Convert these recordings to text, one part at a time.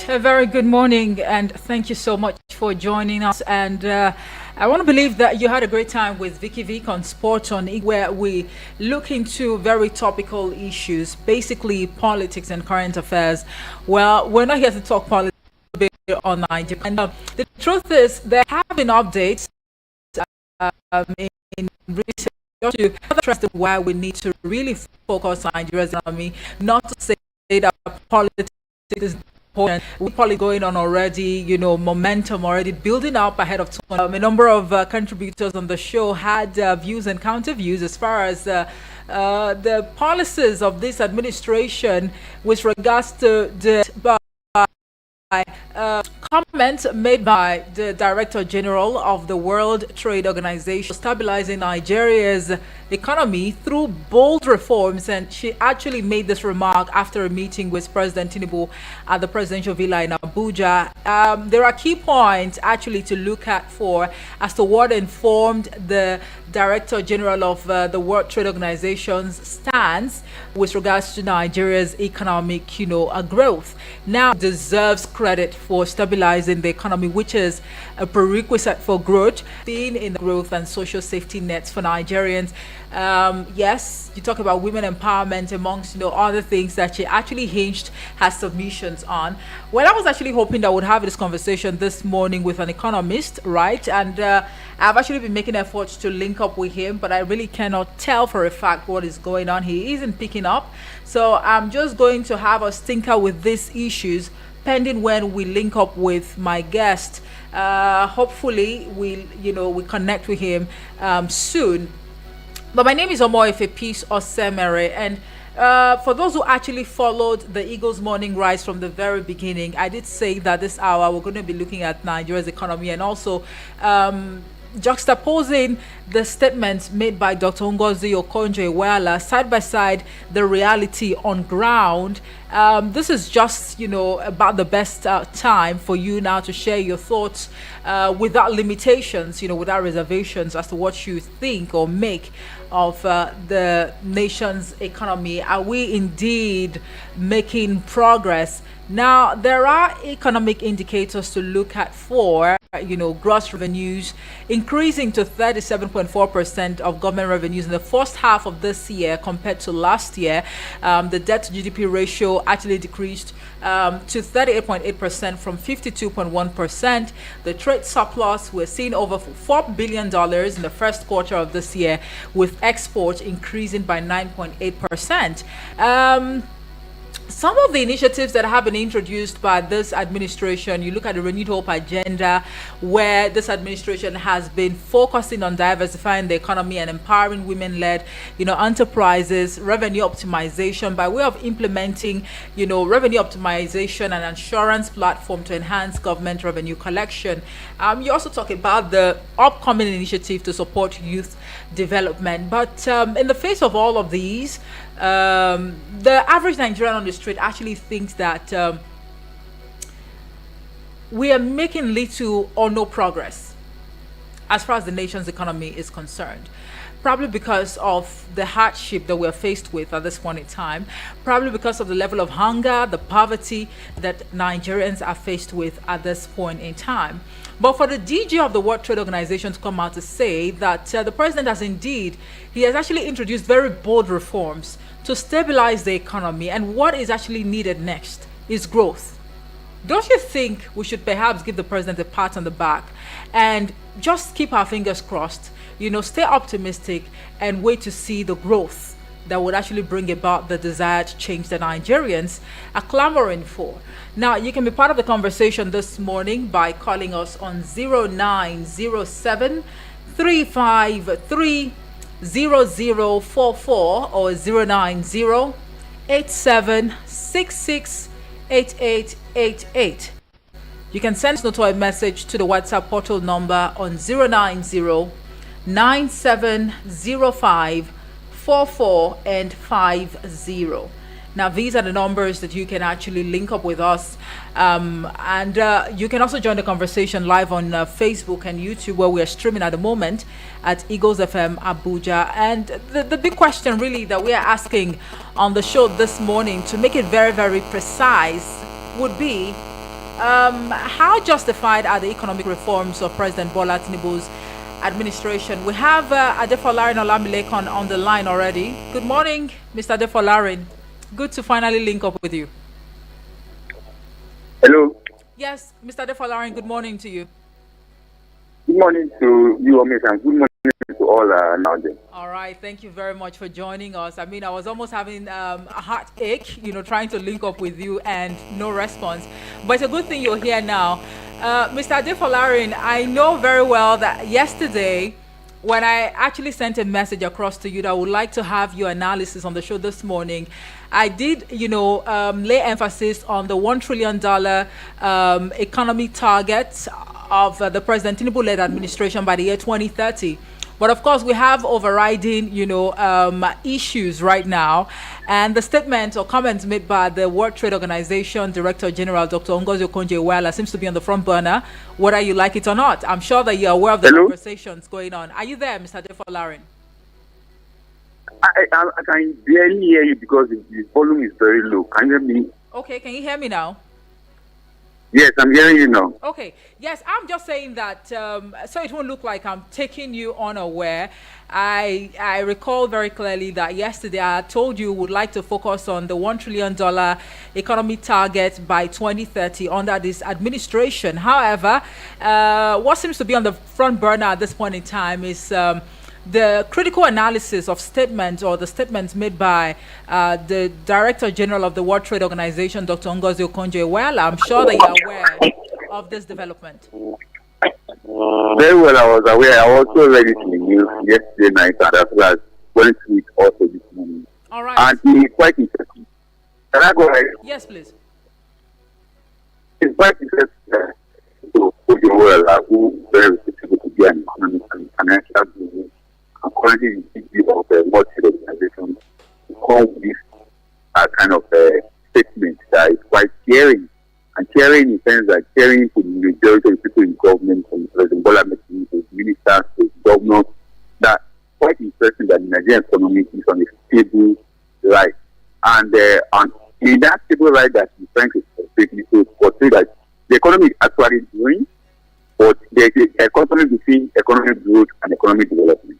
A very good morning, and thank you so much for joining us. And I want to believe that you had a great time with Vicky Vic on Sports on where we look into very topical issues, basically politics and current affairs. Well, we're not here to talk politics on Nigeria. And the truth is, there have been updates in recent just to address why we need to really focus on Nigeria's economy, not to say that politics is important. We're probably going on already, momentum already building up ahead of time. A number of contributors on the show had views and counter views as far as the policies of this administration with regards to the comment made by the Director General of the World Trade Organization stabilizing Nigeria's economy through bold reforms. And she actually made this remark after a meeting with President Tinubu at the presidential villa in Abuja. There are key points actually to look at for as to what informed the Director General of the World Trade Organization's stance with regards to Nigeria's economic, growth. Now deserves credit for stabilizing the economy, which is a prerequisite for growth, being in the growth and social safety nets for Nigerians. Yes, you talk about women empowerment amongst other things that she actually hinged her submissions on. Well, I was actually hoping that I would have this conversation this morning with an economist, right? And I've actually been making efforts to link up with him, but I really cannot tell for a fact what is going on. He isn't picking up, so I'm just going to have us tinker with these issues pending when we link up with my guest. Hopefully we connect with him soon. But my name is Omoefe Peace Osemere, and for those who actually followed the Eagles Morning Rise from the very beginning, I did say that this hour we're going to be looking at Nigeria's economy and also juxtaposing the statements made by Dr. Ngozi Okonjo-Iweala side by side the reality on ground. This is just about the best time for you now to share your thoughts without limitations, without reservations as to what you think or make of the nation's economy. Are we indeed making progress? Now, there are economic indicators to look at for, gross revenues increasing to 37.4% of government revenues in the first half of this year compared to last year. The debt to GDP ratio actually decreased to 38.8% from 52.1%. The trade surplus, we're seeing over $4 billion in the first quarter of this year, with exports increasing by 9.8%. Some of the initiatives that have been introduced by this administration, you look at the Renewed Hope agenda, where this administration has been focusing on diversifying the economy and empowering women-led, enterprises, revenue optimization by way of implementing, revenue optimization and insurance platform to enhance government revenue collection. You also talk about the upcoming initiative to support youth development. But in the face of all of these, the average Nigerian on the street actually thinks that we are making little or no progress as far as the nation's economy is concerned. Probably because of the hardship that we're faced with at this point in time, probably because of the level of hunger, the poverty that Nigerians are faced with at this point in time. But for the DG of the World Trade Organization to come out to say that the president he has actually introduced very bold reforms to stabilize the economy, and what is actually needed next is growth. Don't you think we should perhaps give the president a pat on the back and just keep our fingers crossed, stay optimistic and wait to see the growth that would actually bring about the desired change that Nigerians are clamoring for? Now, you can be part of the conversation this morning by calling us on 0907 353 0044 or 090 8766 8888. You can send us a message to the WhatsApp portal number on 090 9705 44 and 50. Now, these are the numbers that you can actually link up with us. And you can also join the conversation live on Facebook and YouTube, where we are streaming at the moment at Eagles FM Abuja. And the big question really that we are asking on the show this morning, to make it very, very precise, would be, How justified are the economic reforms of President Bola Tinubu's administration? We have Adefolarin Olamilekan on the line already. Good morning, Mr. Adefolarin. Good to finally link up with you. Hello. Yes, Mr. Adefolarin, good morning to you. Good morning to you, Miss, and good morning to all now there. All right, thank you very much for joining us. I mean, I was almost having a heartache, trying to link up with you and no response. But it's a good thing you're here now. Mr. Adefolarin, I know very well that yesterday, when I actually sent a message across to you that I would like to have your analysis on the show this morning, I did, lay emphasis on the $1 trillion economy target of the President Tinubu-led administration by the year 2030. But of course, we have overriding, issues right now. And the statement or comments made by the World Trade Organization Director General, Dr. Okonjo-Iweala, seems to be on the front burner, whether you like it or not. I'm sure that you're aware of the conversations going on. Are you there, Mr. Adefolarin? I can barely hear you because the volume is very low. Can you hear me? Okay, can you hear me now? Yes, I'm hearing you now. Okay. Yes, I'm just saying that so it won't look like I'm taking you unaware. I recall very clearly that yesterday I told you would like to focus on the $1 trillion economy target by 2030 under this administration. However, what seems to be on the front burner at this point in time is the critical analysis of statements or the statements made by the Director General of the World Trade Organization, Dr. Okonjo-Iweala. I'm sure that you're aware of this development. Very well, I was aware. I also read it in the news yesterday night, and as well as going through it also this morning. All right. And it's quite interesting. Can I go ahead? Yes, please. It's quite interesting to Okonjo-Iweala, who very responsible to be an economic and financial business, and currently the CEO of the World Trade Organization, to come with this kind of statement that is quite caring. And caring in the sense that caring for the majority of the people in government, from President Bola Tinubu, ministers, to governors, that quite interesting that the Nigerian economy is on a stable right. And in that stable right that he's trying to portray that the economy is actually doing, but there's a dichotomy between economic growth and economic development.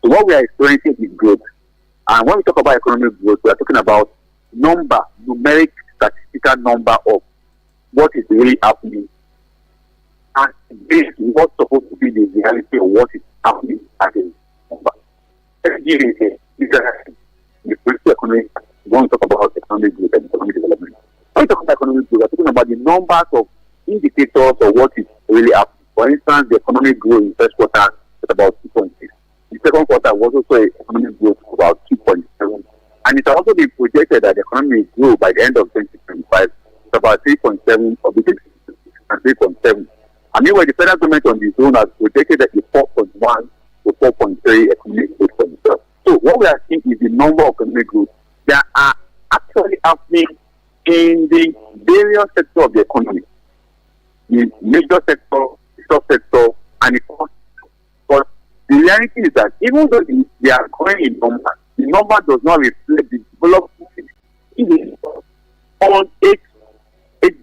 So what we are experiencing is growth. And when we talk about economic growth, we are talking about numeric, statistical number of what is really happening. And this is what's supposed to be the reality of what is happening at the number. Let's give it the political economy. We want to talk about economic growth and economic development. When we talk about economic growth, we are talking about the numbers of indicators of what is really happening. For instance, the economic growth in the first quarter is about 2.6. The second quarter was also an economic growth of about 2.7. And it's also been projected that the economy will grow by the end of 2025 to about 3.7 or between 6 and 3.7. I mean, where the federal government on the zone has projected that the 4.1 to 4.3 economic growth for itself. So what we are seeing is the number of economic growth that are actually happening in the various sectors of the economy. The major sector, the sub-sector, and the cost. But the reality is that even though they are growing in numbers, the number does not reflect the development on 8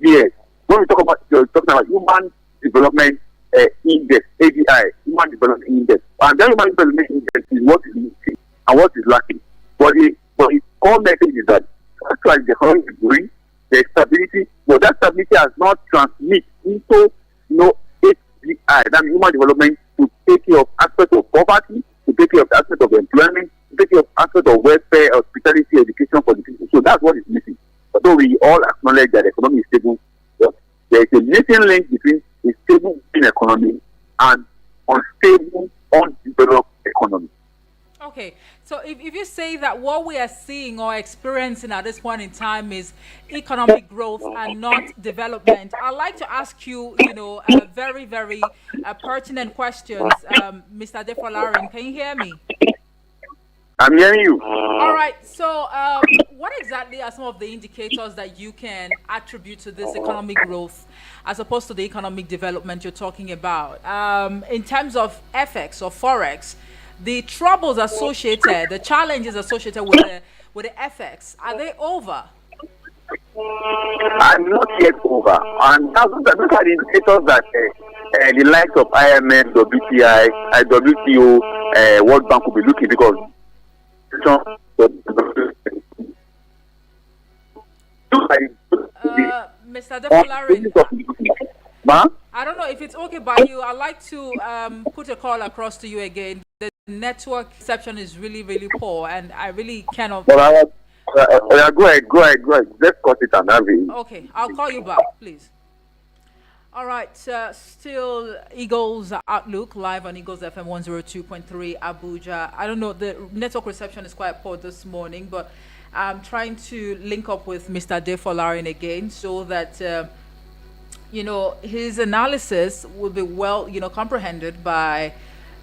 years. When we talk about, you're talking about human development index, ADI, human development index. And that human development index is what is missing and what is lacking. But the core message is that actually the economy is growing, there is stability, but that stability has not transmitted into HDI, that means human development, to take care of aspects of poverty, to take care of aspects of employment, to take care of aspects of welfare, hospitality, education for the people. So that's what is missing. Although we all acknowledge that the economy is stable, but there is a missing link between a stable economy and unstable, undeveloped economy. Okay, so if you say that what we are seeing or experiencing at this point in time is economic growth and not development, I'd like to ask you, very, very pertinent questions, Mr. Adefolarin. Can you hear me? I'm hearing you. All right, so what exactly are some of the indicators that you can attribute to this economic growth as opposed to the economic development you're talking about? In terms of FX or Forex, the troubles associated, the challenges associated with the FX, are they over? I'm not yet over. And those are the indicators that the likes of IMF, WTI, WTO, World Bank will be looking because Mr. Defolarin, I don't know if it's okay by you. I'd like to put a call across to you again. The network reception is really, really poor, and I really cannot. Go ahead. Let's cut it and have it. Okay, I'll call you back, please. All right, still Eagles Outlook live on Eagles FM 102.3 Abuja. I don't know, the network reception is quite poor this morning, but I'm trying to link up with Mr. Defolarin again so that his analysis will be well, comprehended by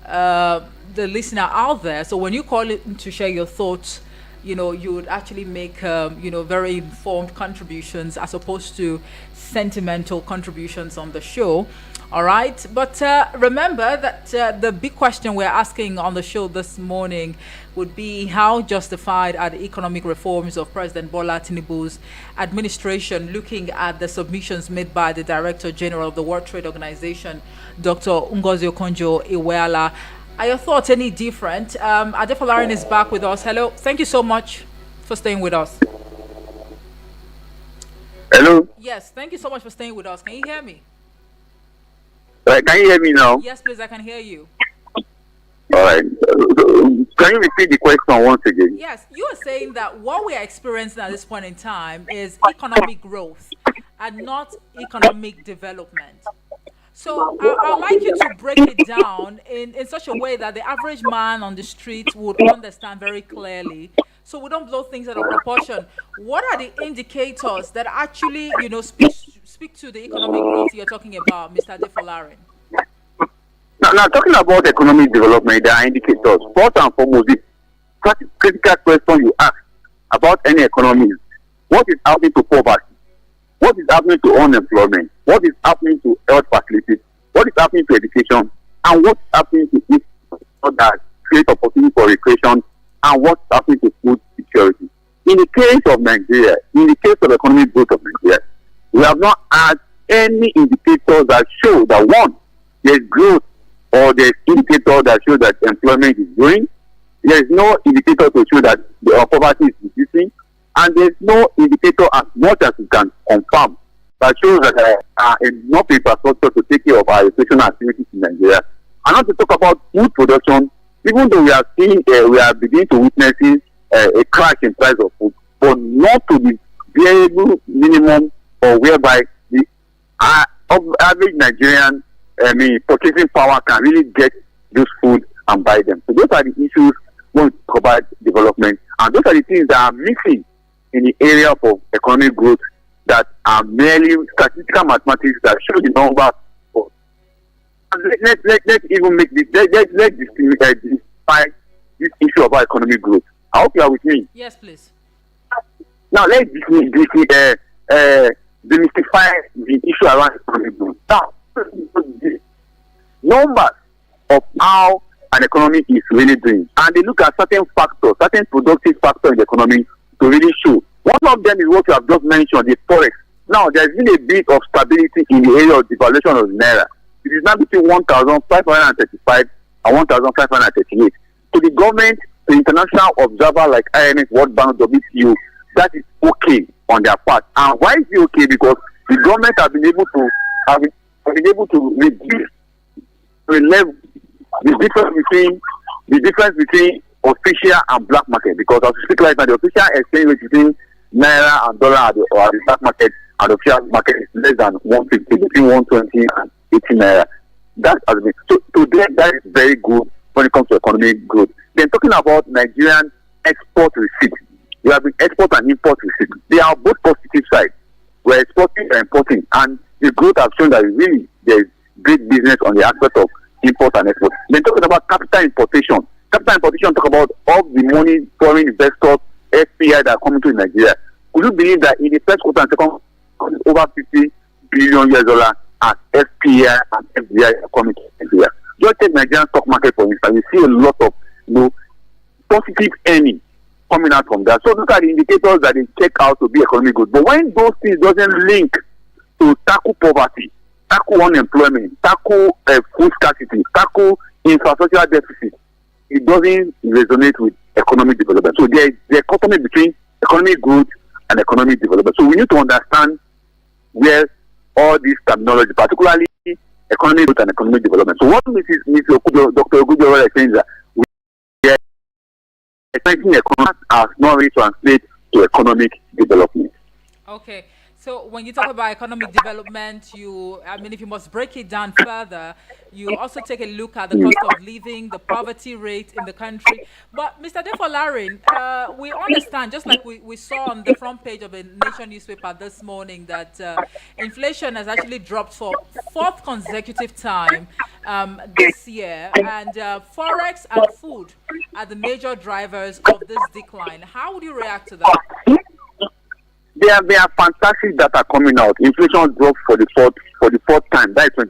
the listener out there. So when you call it to share your thoughts, you would actually make, very informed contributions as opposed to sentimental contributions on the show. All right. But remember that the big question we're asking on the show this morning would be how justified are the economic reforms of President Bola Tinubu's administration, looking at the submissions made by the Director General of the World Trade Organization, Dr. Okonjo-Iweala. Are your thoughts any different? Adefolarin is back with us. Hello. Thank you so much for staying with us. Hello? Yes, thank you so much for staying with us. Can you hear me? Can you hear me now? Yes, please, I can hear you. All right. Can you repeat the question once again? Yes, you are saying that what we are experiencing at this point in time is economic growth and not economic development. So I'd like you to break it down in such a way that the average man on the street would understand very clearly, so we don't blow things out of proportion. What are the indicators that actually, speak to the economic growth you're talking about, Mr. Defolarin? Now, talking about economic development, there are indicators. First and foremost, the critical question you ask about any economy is, what is happening to poverty? What is happening to unemployment? What is happening to health facilities? What is happening to education? And what is happening to infrastructure that create opportunity for recreation? And what is happening to food security? In the case of Nigeria, in the case of economic growth of Nigeria, we have not had any indicators that show that one, there is growth or there is indicator that shows that employment is growing. There is no indicator to show that the poverty is reducing. And there is no indicator as much as we can confirm that shows that there are enough infrastructure to take care of our educational activities in Nigeria. And not to talk about food production, even though we are beginning to witness a crash in price of food, but not to the variable minimum or whereby the average Nigerian purchasing power can really get those food and buy them. So those are the issues when we talk about development, and those are the things that are missing in the area of economic growth that are merely statistical mathematics that show the number. Let's even make this. Let's demystify this issue about economic growth. I hope you are with me. Yes, please. Now let's demystify the issue around economic growth. Now, numbers of how an economy is really doing, and they look at certain factors, certain productive factors in the economy to really show. One of them is what you have just mentioned, the forex. Now, there's been a bit of stability in the area of devaluation of the naira. It is now between 1,535 and 1,538. So the government, the international observer like IMF, World Bank, WTO, that is okay on their part. And why is it okay? Because the government have been able to reduce the difference between official and black market, because as we speak right now, the official exchange rate between naira and dollar at the black market and the official market is less than 150, between 120 and 80 naira. That has been so today. That is very good when it comes to economic growth. Then talking about Nigerian export receipts, we have been export and import receipts. They are both positive sides. We're exporting and importing, and the growth has shown that really there is great business on the aspect of import and export. Then talking about capital importation. Capital importation talk about all the money foreign investors, FPI that are coming to Nigeria. Could you believe that in the first quarter and second quarter, over $50 billion as FPI and FDI are coming to Nigeria? Just take Nigerian stock market for instance. We see a lot of positive earnings coming out from that. So look at the indicators that they check out to be economic good. But when those things doesn't link to tackle poverty, tackle unemployment, tackle food scarcity, tackle infrastructural deficit, it doesn't resonate with economic development. So there is the dichotomy between economic growth and economic development. So we need to understand where all this terminology, particularly economic growth and economic development. So what Dr. Okonjo-Iweala is saying is that we are expecting economic as not really translate to economic development. Okay. So when you talk about economic development, if you must break it down further, you also take a look at the cost of living, the poverty rate in the country. But Mr. Defolarin, we understand, just like we saw on the front page of a Nation newspaper this morning, that inflation has actually dropped for fourth consecutive time this year, and forex and food are the major drivers of this decline. How would you react to that? There are fantastic data coming out. Inflation dropped for the fourth time. That is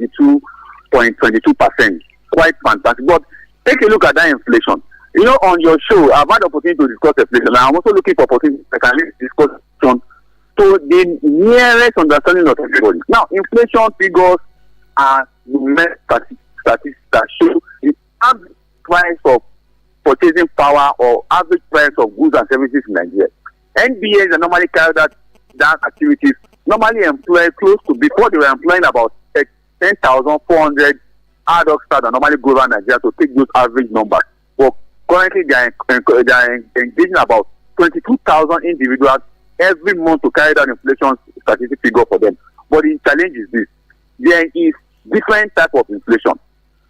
22.22%. Quite fantastic. But take a look at that inflation. You know, on your show, I've had the opportunity to discuss inflation. I'm also looking for opportunity to discuss inflation to the nearest understanding of everybody. Now, inflation figures are statistics that show the average price of purchasing power or average price of goods and services in Nigeria. NBAs that normally carry that activities normally employ close to, before they were employing about 10,400 adult staff that normally go around Nigeria to take those average numbers. But currently they are engaging about 22,000 individuals every month to carry that inflation statistic figure for them. But the challenge is this: there is different type of inflation.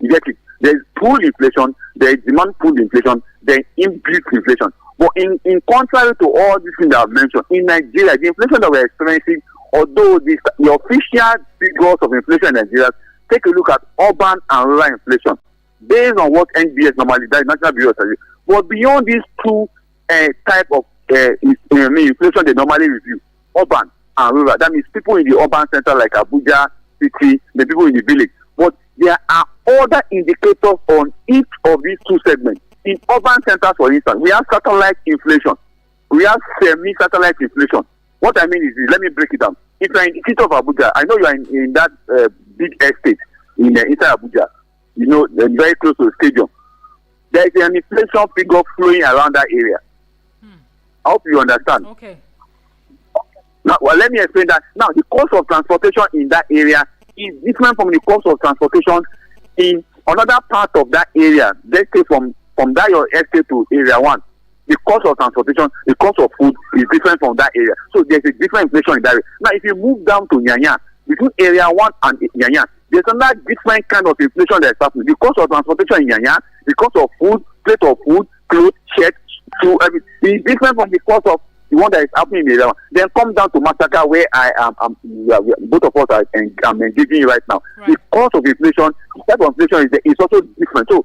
You get it? There is pull inflation, there is demand pull inflation, there is inbuilt inflation. But in contrary to all these things that I've mentioned, in Nigeria, the inflation that we're experiencing, although the official figures of inflation in Nigeria, take a look at urban and rural inflation, based on what NBS normally does, National Bureau of Statistics. But beyond these two type of inflation they normally review, urban and rural, that means people in the urban center like Abuja city, the people in the village. But there are other indicators on each of these two segments. In urban centers, for instance, we have satellite inflation. We have semi-satellite inflation. What I mean is, let me break it down. If you're in the city of Abuja, I know you're in that big estate inside Abuja, you know, very close to the stadium. There is an inflation figure flowing around that area. I hope you understand. Okay. Now, well, let me explain that. Now, the cost of transportation in that area is different from the cost of transportation in another part of that area. Let's say from that your estate to area 1, the cost of transportation, the cost of food is different from that area. So there's a different inflation in that area. Now, if you move down to Nyanya, between area 1 and Nyanya, there's another different kind of inflation that's happening. The cost of transportation in Nyanya, the cost of food, plate of food, clothes, shirt, shoe, everything is different from the cost of the one that is happening in area 1. Then come down to Masaka, where both of us are engaging right now. Right. The cost of inflation, the type of inflation is also different. So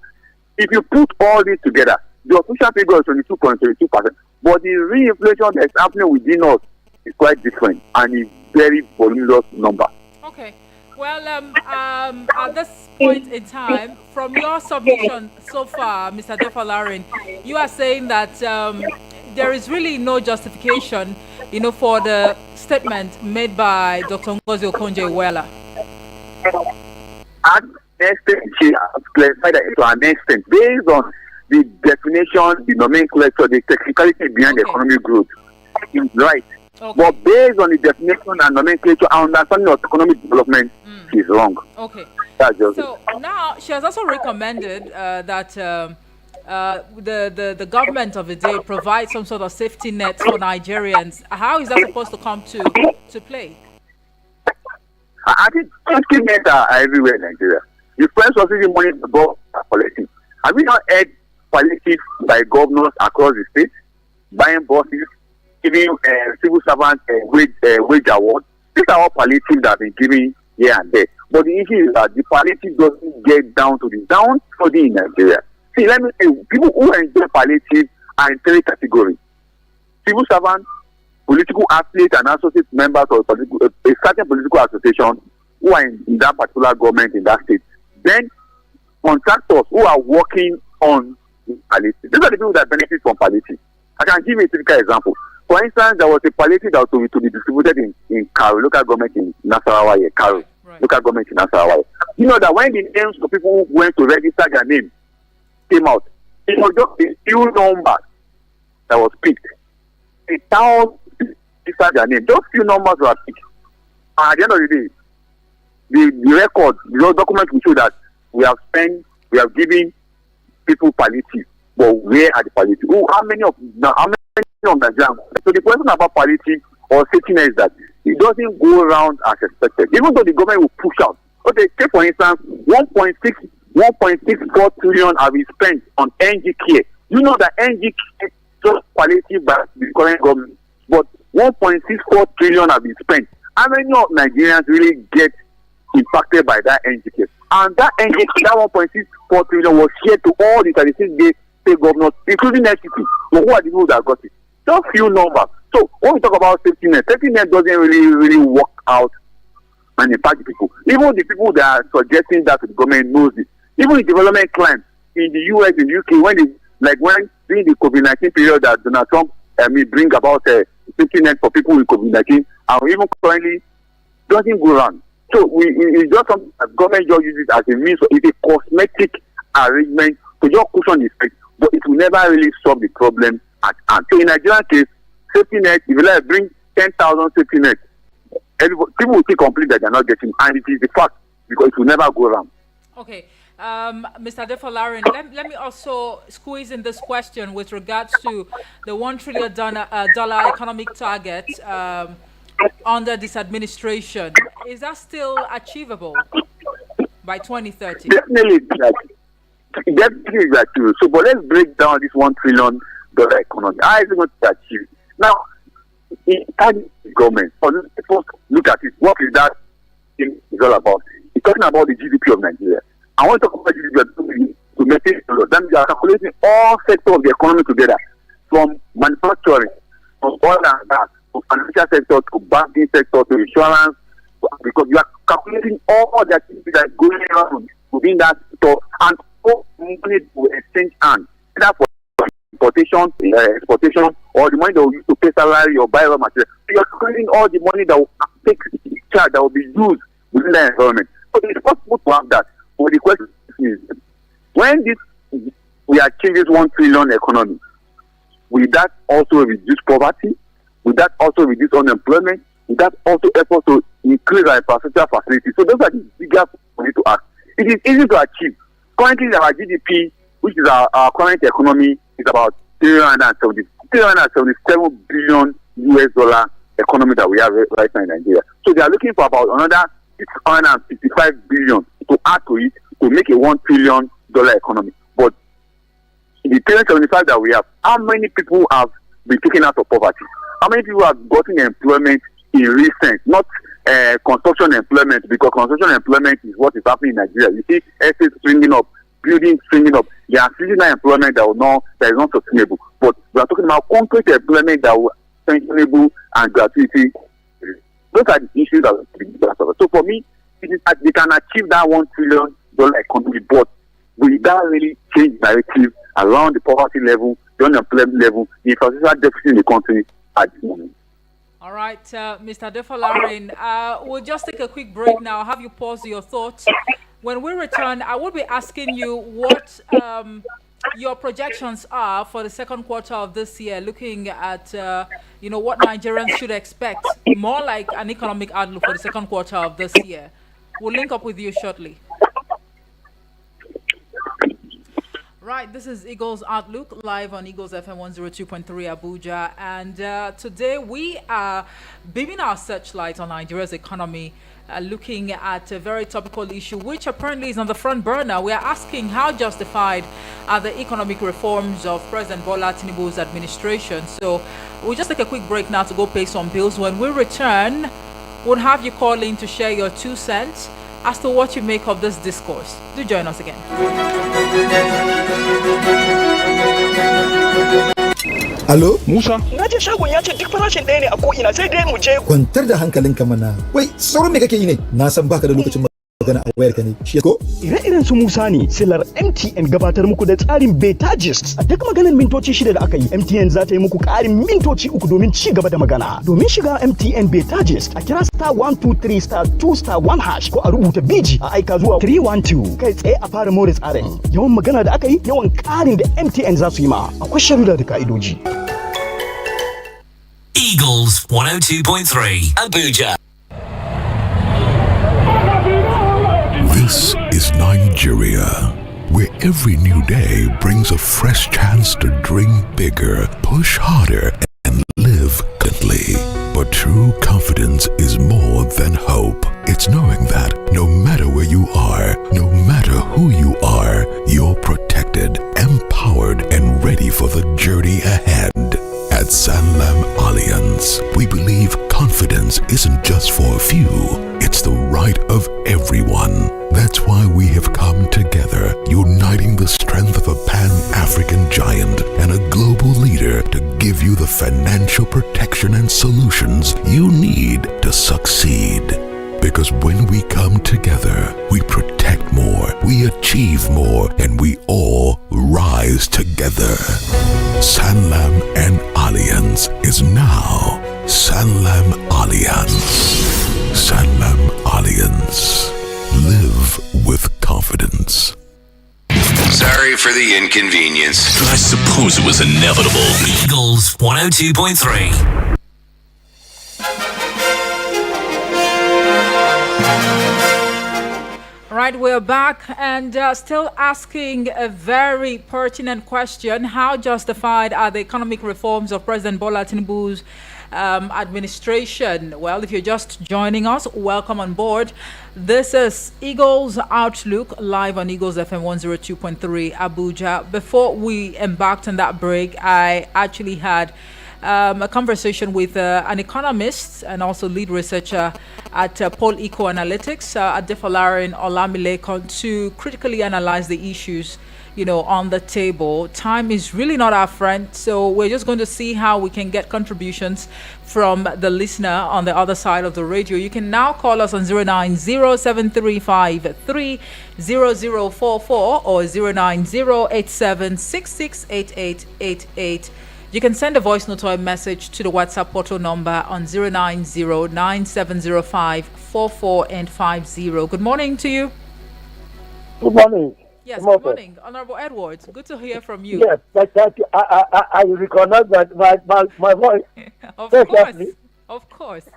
if you put all this together, the official figure is 22.32%, but the real inflation that's happening within us is quite different and is very voluminous number. Okay. Well, at this point in time, from your submission so far, Mr. Defolarin, you are saying that there is really no justification, for the statement made by Dr. Ngozi Okonjo-Iweala. She has clarified that to an extent, based on the definition, the nomenclature, the technicality behind the economic growth. Is right. Okay. But based on the definition and nomenclature and understanding of economic development, she's wrong. Okay. That's just so now she has also recommended that the government of the day provide some sort of safety net for Nigerians. How is that supposed to come to play? I think safety nets are everywhere in Nigeria. The first subsidy money the government are collecting. Have we not heard palliative by governors across the state, buying buses, giving civil servants wage awards? These are all palliative that have been given here and there. But the issue is that the palliative doesn't get down to the downtrodden in Nigeria. See, let me say, people who enjoy palliative are in 3 categories: civil servants, political athletes and associate members of a certain political association who are in that particular government in that state. Then contractors who are working on palliative. These are the people that benefit from palliative. I can give you a typical example. For instance, there was a palliative that was to be distributed in Karo, local government in Nasarawa, Karo, Right. local government in Nasarawa. You know that when the names of people who went to register their name came out, it was just a few numbers that was picked. 1,000 registered their name. Those few numbers were picked. And at the end of the day, the record, the document will show that we have given people palliative. But where are the palliative? How many of Nigerians? So the question about palliative or safety net is that it doesn't go around as expected. Even though the government will push out. Okay, take for instance, 1.64 trillion have been spent on NG care. You know that NG care is just palliative by the current government, but 1.64 trillion have been spent. How many of Nigerians really get impacted by that NG care? And that NG care, that 1.64 trillion was shared to all the 36 state governors, including FCT. So who are the people that got it? Just few numbers. So when we talk about safety net doesn't really work out and impact the people. Even the people that are suggesting that to the government knows it. Even the development clients in the US, in the UK, when during the COVID-19 period that Donald Trump bring about safety net for people with COVID-19, and even currently doesn't go around. So it's just something that government just uses as a means. It's a cosmetic arrangement to just cushion the effect, but it will never really solve the problem at hand. So in Nigerian case, safety net, if you like bring 10,000 safety net, people will still complain that they're not getting, and it is the fact because it will never go around. Okay. Mr. Defolarin, let me also squeeze in this question with regards to the $1 trillion economic target under this administration. Is that still achievable by 2030? Definitely that too. So, but let's break down this $1 trillion economy. How is it going to achieve? Now, in the government, let's look at it. What is that thing is all about? It's talking about the GDP of Nigeria. I want to talk about GDP to make it then we are calculating all sectors of the economy together, from manufacturing, from oil and gas, to financial sector, to banking sector, to insurance, because you are calculating all the activities that are going on within that sector and all money to exchange hands, either for importation, exportation, or the money that will use to pay salary or buy raw material. So you are calculating all the money that will take charge, that will be used within the environment. So it's possible to have that. But the question is, when we achieve this $1 trillion economy, will that also reduce poverty? Will that also reduce unemployment? Will that also help us to increase our infrastructure facilities? So those are the bigger we need to ask. It is easy to achieve. Currently, our GDP, which is our current economy, is about $377 billion economy that we have right now in Nigeria. So they are looking for about another $655 billion to add to it to make a $1 trillion economy. But in the 375 that we have, how many people have been taken out of poverty? How many people have gotten employment in recent, not construction employment, because construction employment is what is happening in Nigeria. You see estates springing up, buildings springing up. There are seasonal employment that is not sustainable. But we are talking about concrete employment that will be sustainable and gratuity. Those are the issues that we discuss. So for me, it is that they can achieve that $1 trillion economy, but will that really change narrative around the poverty level, the unemployment level, the infrastructure deficit in the country at this moment? All right, Mr. Defolarin, we'll just take a quick break now. Have you pause your thoughts? When we return, I will be asking you what your projections are for the second quarter of this year, looking at what Nigerians should expect, more like an economic outlook for the second quarter of this year. We'll link up with you shortly. Right, this is Eagles Outlook live on Eagles FM 102.3 Abuja, and today we are beaming our searchlight on Nigeria's economy, looking at a very topical issue which apparently is on the front burner. We are asking how justified are the economic reforms of President Bola Tinubu's administration. So we'll just take a quick break now to go pay some bills. When we return, we'll have you call in to share your 2 cents as to what you make of this discourse. Do join us again. Alo? Musa? Na je shagon ya ce duk farashin ɗaya ne a ko'ina sai dai mu je. Kwantar da hankalinka mana. Wai, sauran me kake yi ne? Na san baka da lokacin magana a wayar ka ne shi ko ire-iren su Musa ne silar MTN gabatar muku da tsarin beta gist a duk maganar mintoci 6 da aka yi MTN za ta yi muku ƙarin mintoci 3 domin ci gaba da magana domin shiga MTN beta gist a kira *123 *2 *1# ko a rubuta BG a aika zuwa 312 kai tsaye a fara more tsarin yawan magana da aka yi yawan ƙarin da MTN za su yi ma akwai sharuda da ka'idoji. Eagles 102.3 Abuja. This is Nigeria, where every new day brings a fresh chance to dream bigger, push harder, and live confidently. But true confidence is more than hope. It's knowing that no matter where you are, no matter who you are, you're protected, empowered, and ready for the journey ahead. At Sanlam Alliance, we believe confidence isn't just for a few, it's the right of everyone. That's why we have come together, uniting the strength of a Pan-African giant and a global leader to give you the financial protection and solutions you need to succeed. Because when we come together, we protect more, we achieve more, and we all rise together. Sanlam and Alliance is now Sanlam Alliance. Sanlam Alliance. Live with confidence. Sorry for the inconvenience. I suppose it was inevitable. Eagles 102.3. Right, we're back and still asking a very pertinent question. How justified are the economic reforms of President Bola Tinubu's administration? Well, if you're just joining us, welcome on board. This is Eagles Outlook live on Eagles FM 102.3 Abuja. Before we embarked on that break, I actually had a conversation with an economist and also lead researcher at Paul Eco Analytics, Adefalarin Olamilekon, to critically analyze the issues, on the table. Time is really not our friend, so we're just going to see how we can get contributions from the listener on the other side of the radio. You can now call us on 090-7353-0044 or 090-8766-8888. You can send a voice note or a message to the WhatsApp portal number on 090-9705-44 and 50. Good morning to you. Good morning. Yes, good morning. Honorable Edwards, good to hear from you. Yes, thank you. I recognize my voice. Of course. Of course.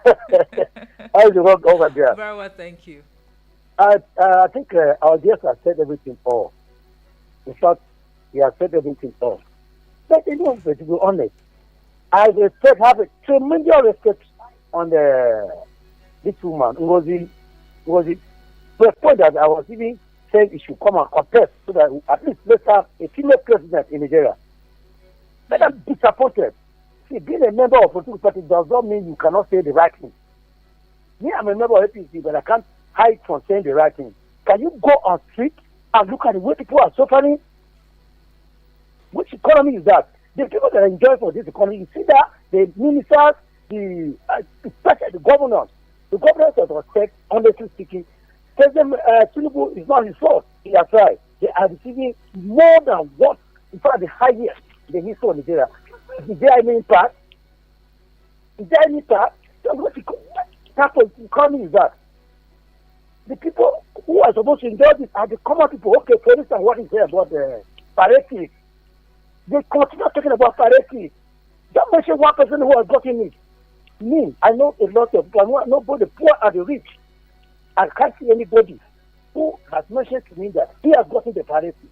How is the work over there? Very well, thank you. I think our guest has said everything all. In fact, he has said everything all. But to be honest, I have a tremendous respect on this woman who was to the point that I was even saying he should come and contest so that at least let's have a female president in Nigeria. But I'm disappointed. See, being a member of a political party does not mean you cannot say the right thing. Me, I'm a member of APC, but I can't hide from saying the right thing. Can you go on street and look at the way people are suffering? Which economy is that? The people that enjoy for this economy, you see that the ministers, especially the governors of our state, honestly speaking, President Tinubu is not his fault. He has tried. They are receiving more than what, in fact, the highest in the history of Nigeria. Is there any impact? So what type of economy is that? The people who are supposed to enjoy this are the common people. Okay, for instance, what is there about palliative? They continue talking about palliative. Don't mention one person who has gotten it. Me, I know a lot of people. I know both the poor and the rich. I can't see anybody who has mentioned to me that he has gotten the palliative.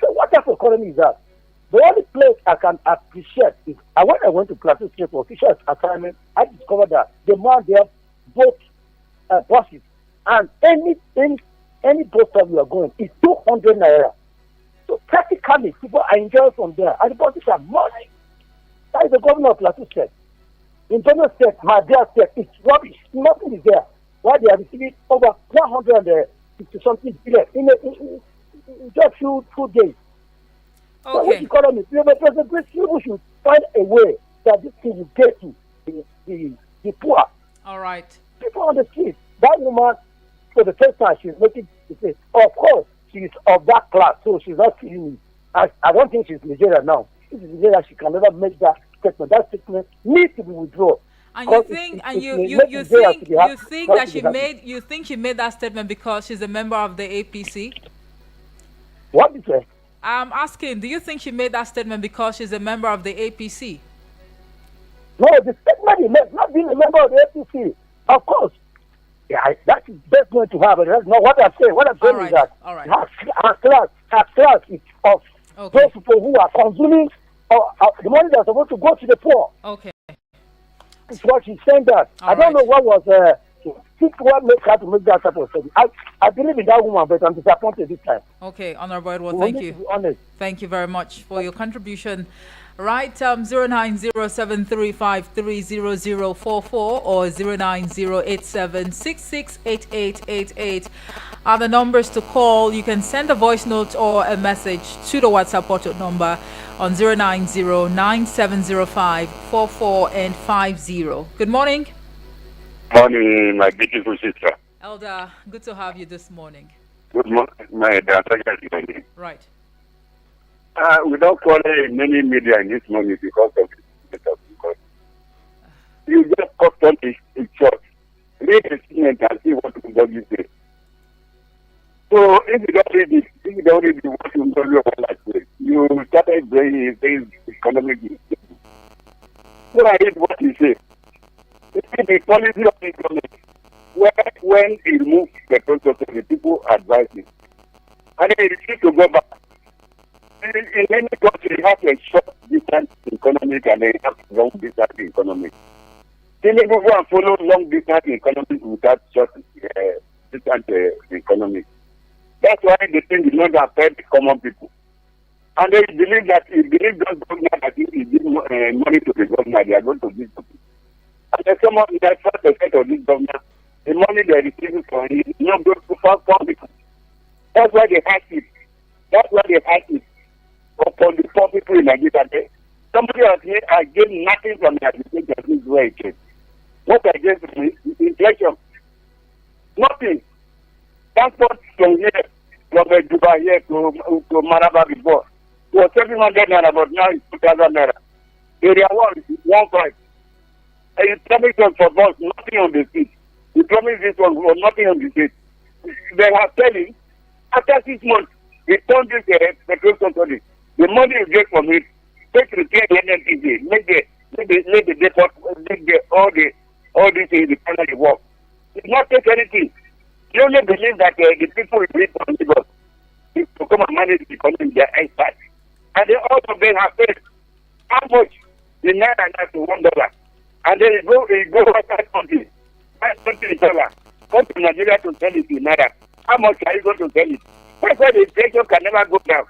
So what type of economy is that? The only place I can appreciate is when I went to Plateau State for official assignment, I discovered that the man there both buses and any bus stop you are going is 200 naira. So practically, people are enjoying from there, and the buses are money. That is the governor of Plateau State. In Benue State, my dear state, it's rubbish. Nothing is there. Why they are receiving over 150 something billion in just few days. Okay. So which economy? President Tinubu should find a way that this thing will get to the poor. All right. People on the street. That woman for the first time, she's making it say, of course, she's of that class, so she's not killing me. I don't think she's Nigeria now. If she's Nigeria, she can never make that statement. That statement needs to be withdrawn. And you think, you think she made that statement because she's a member of the APC? What is it? I'm asking, do you think she made that statement because she's a member of the APC? No, the statement he made, not being a member of the APC. Of course. Yeah, that is best going to have. That's not what I'm saying. What I'm saying is that her class is of those people who are consuming the money that's supposed to go to the poor. Okay. That's what she's saying that. I don't know what was what makes her to make that type of statement. I believe in that woman, but I'm disappointed this time. Okay, Honorable Edward, thank you. Thank you very much for your contribution. Right, 09073530044 or 09087668888 are the numbers to call. You can send a voice note or a message to the WhatsApp portal number on 09097054450. Good morning. Morning, my beautiful sister. Elder, good to have you this morning. Good morning, my dear. Right. We don't call many media in this morning because of this. Because you just cut on it short. Read the statement and see what you say. So if you don't read it, what Okonjo-Iweala said, you started saying economic. So I read what he said. The policy of the government, when he removed the process, the people advised him. And then he refused to go back. In any country, you have a short distance economic and then you have long distance economic. Tinubu go and follow long distance economic without short distance economic. That's why the thing is not affect the common people. And they believe those governors that if you give money to the governor, they are going to give to people. And there's some of the 5% of this government, the money they are receiving from it is not going to poor people. That's why they hide it. Upon the poor people in Nigeria. Somebody else here, I get nothing from the administration. This is where it came. What I get is inflation. Nothing. Transport from here, from Dubai here to Maraba before. It was 700 naira, but now it's 2,000 naira. Area 1 is 1.5. And you promise us for bus, nothing on the seat. You promise this one for nothing on the seat. They are telling, after 6 months, we turn this petrol company. The money you get from it, take repair the NNPC, make the depot, all these things, the panel work. It's not take anything. You only believe that the people will read from Lagos to come and manage the economy, their expert. And they also they have paid how much the naira now to $1. And then go outside country, buy something in dollar, come to Nigeria to sell it in naira. How much are you going to sell it? That's why the inflation can never go down.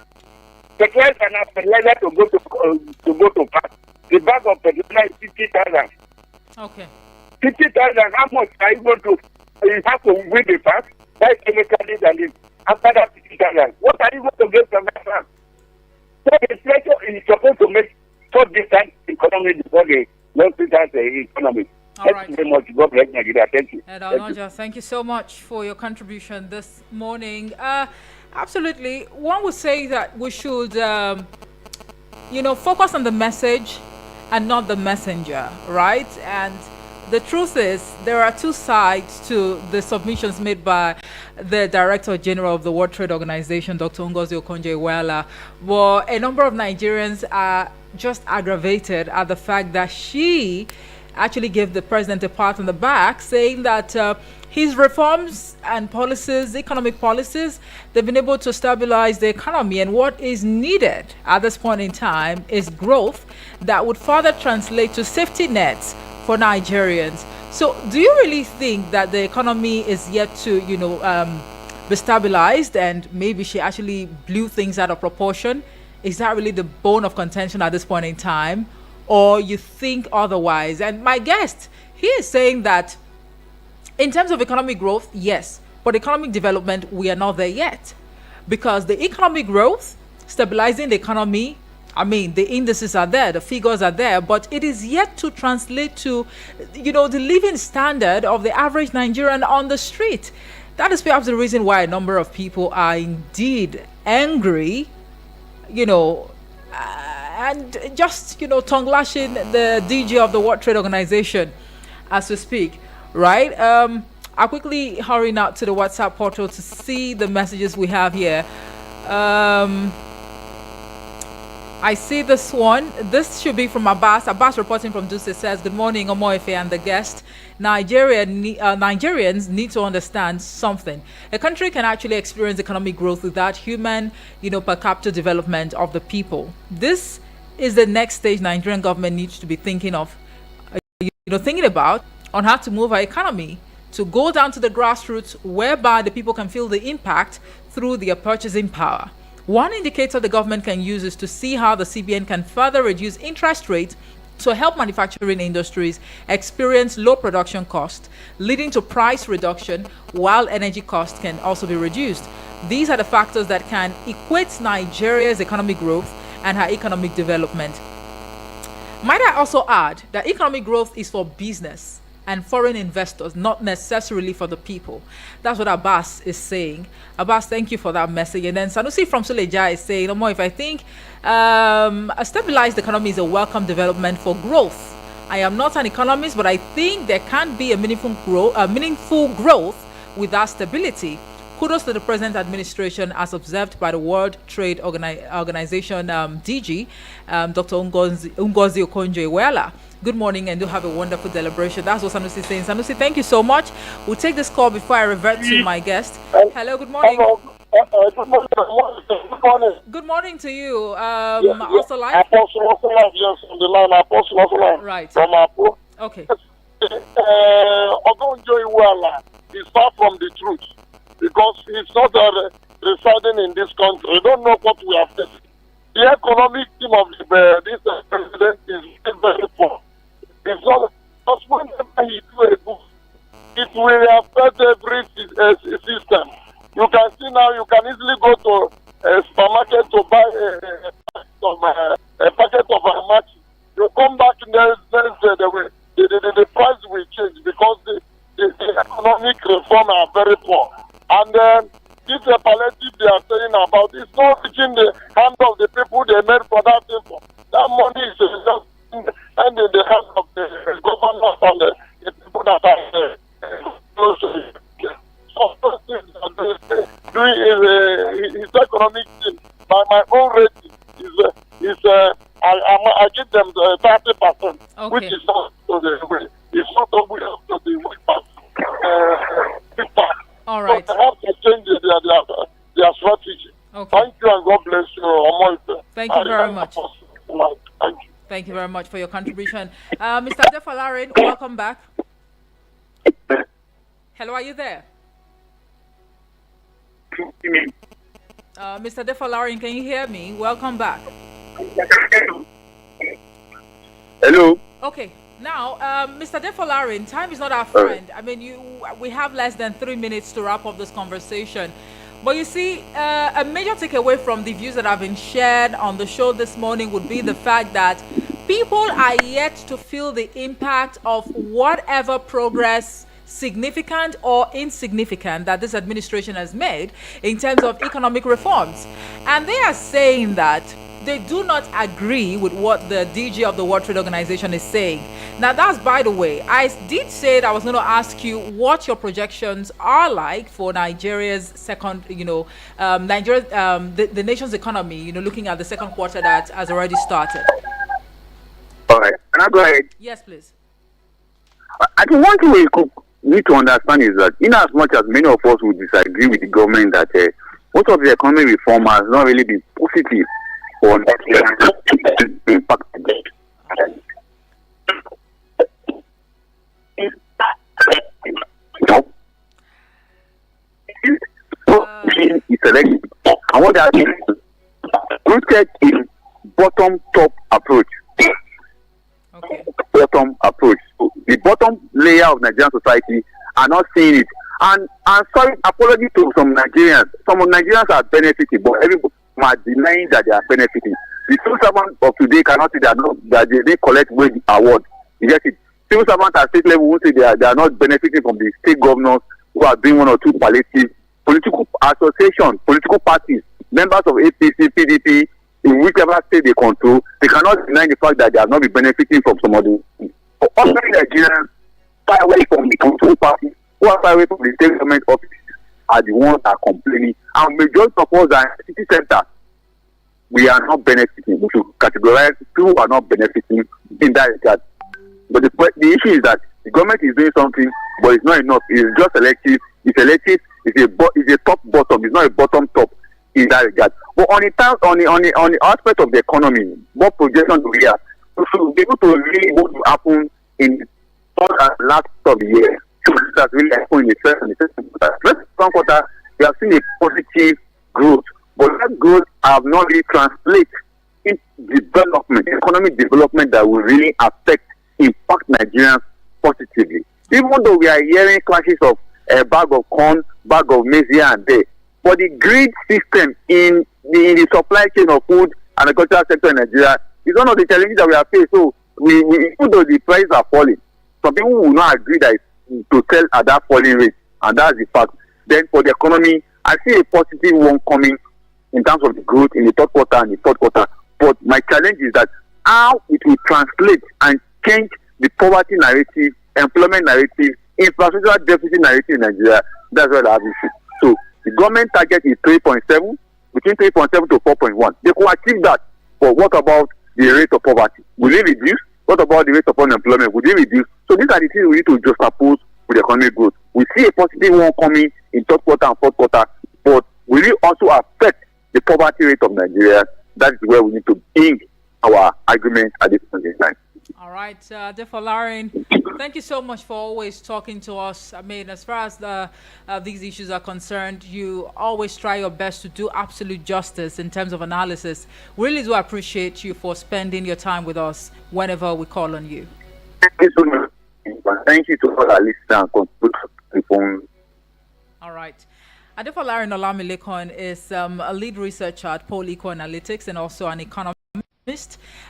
Petrol can have fertilizer to go to pass. The bag of fertilizer is 50,000. Okay. 50,000. How much are you going to? You have to win the pass. That's chemicals and this. After that 50,000, what are you going to get from that farm? So the inflation is supposed to make short distance economy before the long distance economy. Thank you very much. God bless Nigeria. Thank you. Thank you so much for your contribution this morning. Absolutely. One would say that we should, focus on the message and not the messenger, right? And the truth is, there are two sides to the submissions made by the Director General of the World Trade Organization, Dr. Okonjo-Iweala. Well, a number of Nigerians are just aggravated at the fact that she actually gave the president a pat on the back, saying that his reforms and policies, economic policies, they've been able to stabilize the economy. And what is needed at this point in time is growth that would further translate to safety nets for Nigerians. So do you really think that the economy is yet to, be stabilized, and maybe she actually blew things out of proportion? Is that really the bone of contention at this point in time? Or you think otherwise? And my guest, he is saying that in terms of economic growth, yes, but economic development, we are not there yet. Because the economic growth, stabilizing the economy, the indices are there, the figures are there, but it is yet to translate to, the living standard of the average Nigerian on the street. That is perhaps the reason why a number of people are indeed angry, and just, tongue lashing the DG of the World Trade Organization as we speak, right? I'll quickly hurry now to the WhatsApp portal to see the messages we have here. I see this one. This should be from Abbas. Abbas reporting from Duse says, "Good morning, Omoefe and the guest. Nigerians need to understand something. A country can actually experience economic growth without human, per capita development of the people. This is the next stage Nigerian government needs to be thinking of, thinking about on how to move our economy to go down to the grassroots, whereby the people can feel the impact through their purchasing power. One indicator the government can use is to see how the CBN can further reduce interest rates to help manufacturing industries experience low production costs, leading to price reduction, while energy costs can also be reduced. These are the factors that can equate Nigeria's economic growth and her economic development. Might I also add that economic growth is for business and foreign investors, not necessarily for the people." That's what Abbas is saying. Abbas, thank you for that message. And then Sanusi from Suleja is saying, if I think a stabilized economy is a welcome development for growth. I am not an economist, but I think there can be a meaningful growth without stability. Kudos to the present administration, as observed by the World Trade Organization DG, Dr. Ngozi Okonjo-Iweala. Good morning and do have a wonderful celebration. That's what Sanusi is saying. Sanusi, thank you so much. We'll take this call before I revert to my guest. Hello, good morning. Hello. Good morning. Good morning to you. Yes, Also live? Apostle yes, on the line. Apostle Right. From Apo. Okay. Okonjo-Iweala is far from the truth because he's not residing in this country. We don't know what we are facing. The economic team of this president is very poor. It's not because whenever he do a good, it will affect every system. You can see now, you can easily go to a supermarket to buy a packet of match. You come back and the price will change because the economic reform are very poor. And this palliative they are saying about is not reaching the hand of the people they made for that thing. That money is just in the hands of the government and the people that are close to it. So doing his economic thing by my own rating is I give them 30%, which is not to the way. It's not to the way. All right. So they have to change their strategy. Okay. Thank you and God bless you. Thank you very much. Thank you. Thank you very much for your contribution. Mr. Defalarin, welcome back. Hello, are you there? Mr. Defalarin, can you hear me? Welcome back. Hello. Okay. Now, Mr. Defalarin, time is not our friend. I mean, we have less than 3 minutes to wrap up this conversation. But you see, a major takeaway from the views that have been shared on the show this morning would be the fact that people are yet to feel the impact of whatever progress, significant or insignificant, that this administration has made in terms of economic reforms. And they are saying that they do not agree with what the DG of the World Trade Organization is saying. Now, that's by the way. I did say that I was going to ask you what your projections are like for Nigeria's second, the nation's economy, looking at the second quarter that has already started. All right. Can I go ahead? Yes, please. I think one thing we need to understand is that in as much as many of us would disagree with the government that most of the economic reform has not really been positive for Nigeria impact. It's elected. And what they are doing is rooted in bottom-top approach. Okay. Bottom approach. So the bottom layer of Nigerian society are not seeing it. And sorry, apology to some Nigerians. Some Nigerians are benefiting, but everybody are denying that they are benefiting. The civil servants of today cannot say that they collect wage award. You get it? Civil servants at state level will say they are not benefiting from the state governors who are doing one or two palliative political associations, political parties, members of APC, PDP, in whichever state they control, they cannot deny the fact that they have not been benefiting from some of the things. For ordinary Nigerians, far away from the control parties, who are far away from the state government offices, are the ones that are complaining. And majority of us are in city center. We are not benefiting. We should categorize people who are not benefiting in that regard. But the issue is that the government is doing something, but it's not enough. It's just selective. It's selective. It's a top bottom. It's not a bottom top in that regard. But on the aspect of the economy, what projection do we have? We should be able to really what will happen in the last of the year. That's really happened in the first and the second quarter. First quarter, we have seen a positive growth, but that growth have not really translated into development, economic development that will really impact Nigerians positively. Even though we are hearing clashes of a bag of corn, bag of maize here and there, but the grid system in the supply chain of food and agricultural sector in Nigeria is one of the challenges that we are facing. So even though the prices are falling, some people will not agree that to sell at that falling rate, and that's the fact. Then for the economy, I see a positive one coming in terms of the growth in the third quarter and the fourth quarter. But my challenge is that how it will translate and change the poverty narrative, employment narrative, infrastructure deficit narrative in Nigeria. That's what I have issue. So the government target is 3.7, between 3.7 to 4.1. They could achieve that. But what about the rate of poverty? Will it reduce? What about the rate of unemployment? Will it reduce? So these are the things we need to juxtapose with economic growth. We see a positive one coming in third quarter and fourth quarter, but will it also affect the poverty rate of Nigeria? That is where we need to bring our argument at this point in time. All right, Defolarin, thank you so much for always talking to us. I mean, as far as these issues are concerned, you always try your best to do absolute justice in terms of analysis. We really do appreciate you for spending your time with us whenever we call on you. Thank you so much. Thank you to all our listeners and contributors. All right. Defolarin Olamilekon is a lead researcher at Polico Analytics and also an economist.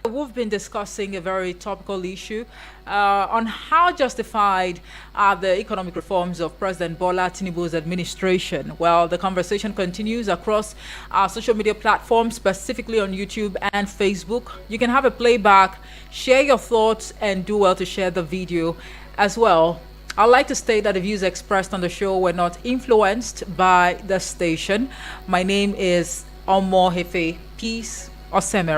We've been discussing a very topical issue on how justified are the economic reforms of President Bola Tinubu's administration. Well, the conversation continues across our social media platforms, specifically on YouTube and Facebook. You can have a playback, share your thoughts, and do well to share the video as well. I'd like to state that the views expressed on the show were not influenced by the station. My name is Omo Hefe Peace Osemer.